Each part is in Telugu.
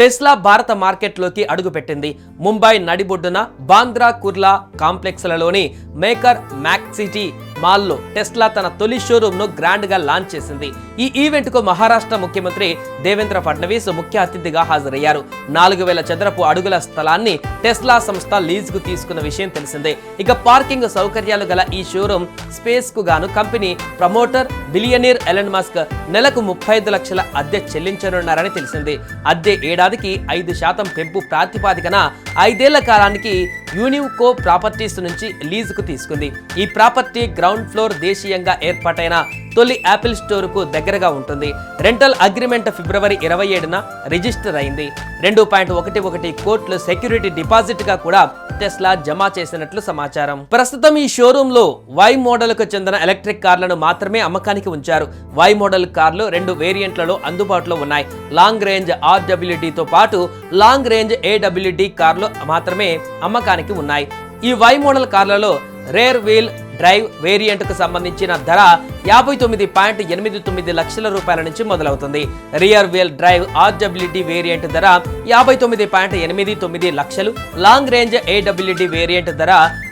టెస్లా భారత మార్కెట్లోకి అడుగుపెట్టింది. ముంబై నడిబొడ్డున బాంద్రా కుర్లా కాంప్లెక్స్లలోని మేకర్ మ్యాక్సిటీ మాల్లో టెస్లా తన తొలి షోరూమ్ను గ్రాండ్గా లాంచ్ చేసింది. ఈ ఈవెంట్కు మహారాష్ట్ర ముఖ్యమంత్రి దేవేంద్ర ఫడ్నవీస్ ముఖ్య అతిథిగా హాజరయ్యారు. 4000 చదరపు అడుగుల స్థలాన్ని టెస్లా సంస్థ లీజుకు తీసుకున్న విషయం తెలిసిందే. ఇక పార్కింగ్ సౌకర్యాలు గల ఈ షోరూమ్ స్పేస్ కు గాను company promoter billionaire Elon Musk నెలకు 35 లక్షల అద్దె చెల్లించనున్నారని తెలిసింది. అద్దె ఏడాదికి 5% పెంపు ప్రాతిపాదికన 5 ఏళ్ల కాలానికి యూనివ్కో ప్రాపర్టీస్ నుంచి లీజుకు తీసుకుంది. ఈ ప్రాపర్టీ గ్రౌండ్ ఫ్లోర్ దేశీయంగా ఏర్పాటైన తొలి యాపిల్ స్టోర్ కు దగ్గరగా ఉంటుంది. రెంటల్ అగ్రిమెంట్ ఫిబ్రవరి 27న రిజిస్టర్ అయింది. 2.11 కోట్ల సెక్యూరిటీ డిపాజిట్ గా కూడా టెస్లా జమ చేసినట్లు సమాచారం. ప్రస్తుతం ఈ షోరూమ్ లో వై మోడల్ కు చెందిన ఎలక్ట్రిక్ కార్లను మాత్రమే అమ్మకానికి ఉంచారు. వై మోడల్ కార్లు 2 వేరియంట్లలో అందుబాటులో ఉన్నాయి. లాంగ్ రేంజ్ RWD తో పాటు లాంగ్ రేంజ్ AWD కార్లు మాత్రమే అమ్మకానికి ఉన్నాయి. ఈ వై మోడల్ కార్లలో రేర్ వీల్ డ్రైవ్ వేరియంట్ కు సంబంధించిన ధర 59.89 లక్షల రూపాయల నుంచి మొదలవుతుంది. Rear wheel drive RWD variant ధర 59.89 లక్షలు, లాంగ్ రేంజ్ AWD వేరియంట్ ధర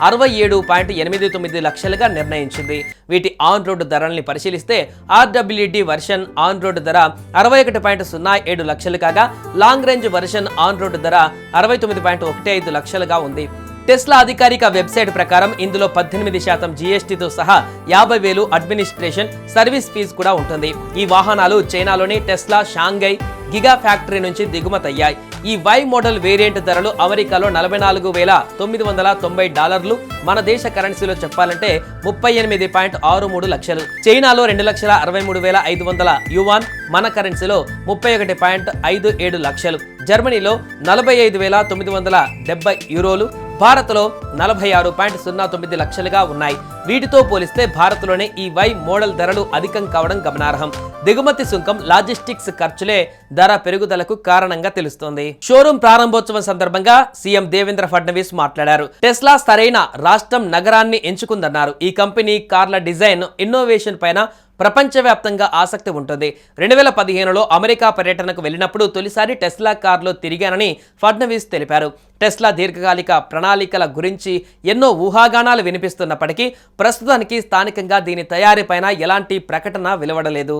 67.89 లక్షలుగా నిర్ణయించింది. వీటి ఆన్ రోడ్ ధరల్ని పరిశీలిస్తే RWD వర్షన్ ఆన్ రోడ్ ధర 61.07 లక్షలు కాగా long range version on road ధర 69.15 లక్షలుగా ఉంది. టెస్లా అధికారిక వెబ్సైట్ ప్రకారం ఇందులో 18% GSTతో సహా 50,000 అడ్మినిస్ట్రేషన్ సర్వీస్ ఫీజు కూడా ఉంటుంది. ఈ వాహనాలు చైనాలోని టెస్లా షాంఘై గిగా ఫ్యాక్టరీ నుంచి దిగుమతయ్యాయి. ఈ వై మోడల్ వేరియంట్ ధరలు అమెరికాలో $44,990, మన దేశ కరెన్సీలో చెప్పాలంటే 38.63 లక్షలు, చైనాలో 2,63,500 యువాన్, మన కరెన్సీలో 31.57 లక్షలు, జర్మనీలో 45,970 యూరోలు, భారత్లో 46.09 లక్షలుగా ఉన్నాయి. వీటితో పోలిస్తే భారత్లోనే ఈ వై మోడల్ ధరలు అధికం కావడం గమనార్హం. దిగుమతి సుంకం, లాజిస్టిక్స్ ఖర్చులే ధర పెరుగుదలకు కారణంగా తెలుస్తోంది. షోరూమ్ ప్రారంభోత్సవం సందర్భంగా సీఎం దేవేంద్ర ఫడ్నవీస్ మాట్లాడారు. టెస్లా సరైన రాష్ట్రం, నగరాన్ని ఎంచుకుందన్నారు. ఈ కంపెనీ కార్ల డిజైన్, ఇన్నోవేషన్ పైన ప్రపంచవ్యాప్తంగా ఆసక్తి ఉంటుంది. 2015లో అమెరికా పర్యటనకు వెళ్ళినప్పుడు తొలిసారి టెస్లా కార్లో తిరిగానని ఫడ్నవీస్ తెలిపారు. టెస్లా దీర్ఘకాలిక ప్రణాళికల గురించి ఎన్నో ఊహాగానాలు వినిపిస్తున్నప్పటికీ ప్రస్తుతానికి స్థానికంగా దీని తయారీపైన ఎలాంటి ప్రకటన వెలువడలేదు.